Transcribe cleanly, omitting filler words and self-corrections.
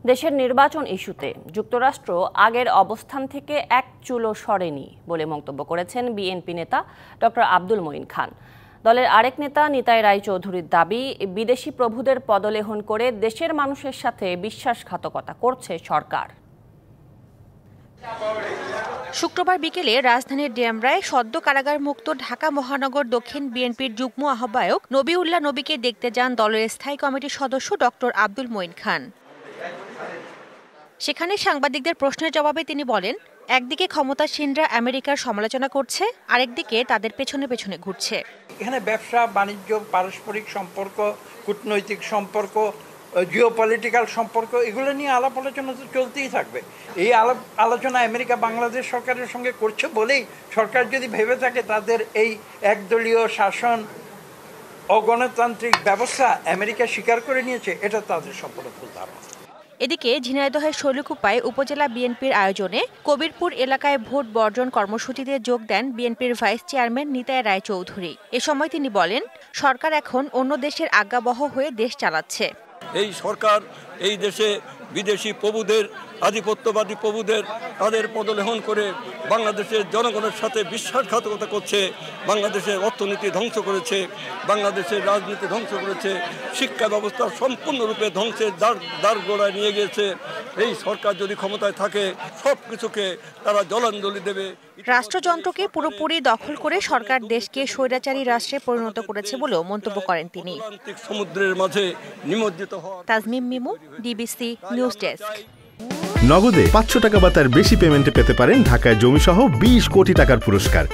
দেশের নির্বাচন ইস্যুতে যুক্তরাষ্ট্র আগের অবস্থান থেকে এক চুলও সরেনি বলে মন্তব্য করেছেন বিএনপি নেতা ডক্টর আব্দুল মঈন খান। দলের আরেক নেতা নিতাই রায়চৌধুরীর দাবি, বিদেশি প্রভুদের পদলেহন করে দেশের মানুষের সাথে বিশ্বাসঘাতকতা করছে সরকার। শুক্রবার বিকেলে রাজধানীর ডেমরায় সদ্য কারাগার মুক্ত ঢাকা মহানগর দক্ষিণ বিএনপির যুগ্ম আহ্বায়ক নবীউল্লাহ নবীকে দেখতে যান দলের স্থায়ী কমিটির সদস্য ডক্টর আব্দুল মঈন খান। সেখানে সাংবাদিকদের প্রশ্নের জবাবে তিনি বলেন, একদিকে ক্ষমতাসীনরা আমেরিকার সমালোচনা করছে, আরেকদিকে তাদের পেছনে পেছনে ঘুরছে। এখানে ব্যবসা বাণিজ্য, পারস্পরিক সম্পর্ক, কূটনৈতিক সম্পর্ক, জিওপলিটিক্যাল সম্পর্ক, এগুলো নিয়ে আলাপ আলোচনা তো চলতেই থাকবে। এই আলোচনা আমেরিকা বাংলাদেশ সরকারের সঙ্গে করছে বলেই সরকার যদি ভেবে থাকে তাদের এই একদলীয় শাসন, অগণতান্ত্রিক ব্যবস্থা আমেরিকা স্বীকার করে নিয়েছে, এটা তাদের সম্পূর্ণ ভুল ধারণা। এদিকে ঝিনাইদহের শৈলকুপায় উপজেলা বিএনপির আয়োজনে কবিরপুর এলাকায় ভোট বর্জন কর্মসূচিতে যোগ দেন বিএনপির ভাইস চেয়ারম্যান নিতাই রায়চৌধুরী। এ সময় তিনি বলেন, সরকার এখন অন্য দেশের আজ্ঞাবহ হয়ে দেশ চালাচ্ছে। এই সরকার এই দেশে বিদেশি প্রভুদের, আধিপত্যবাদী প্রভুদের তাদের পদলেহন করে বাংলাদেশের জনগণের সাথে বিশ্বাসঘাতকতা করছে, বাংলাদেশের অর্থনীতি ধ্বংস করেছে, বাংলাদেশের রাজনীতি ধ্বংস করেছে, শিক্ষা ব্যবস্থা সম্পূর্ণরূপে ধ্বংসের দ্বারগোড়ায় নিয়ে গিয়েছে। এই সরকার যদি ক্ষমতায় থাকে সব কিছুকে তারা জলাঞ্জলি দেবে। রাষ্ট্রযন্ত্রকে পুরোপুরি দখল করে সরকার দেশকে স্বৈরাচারী রাষ্ট্রে পরিণত করেছে বলেও মন্তব্য করেন তিনি। সমুদ্রের মাঝে নিমজ্জিত হওয়া। Tazmim Mimu, DBC news desk. নগদে ৫০০ টাকা বা তার বেশি পেমেন্টে পেতে পারেন ঢাকায় জমিসহ ২০ কোটি টাকার পুরস্কার।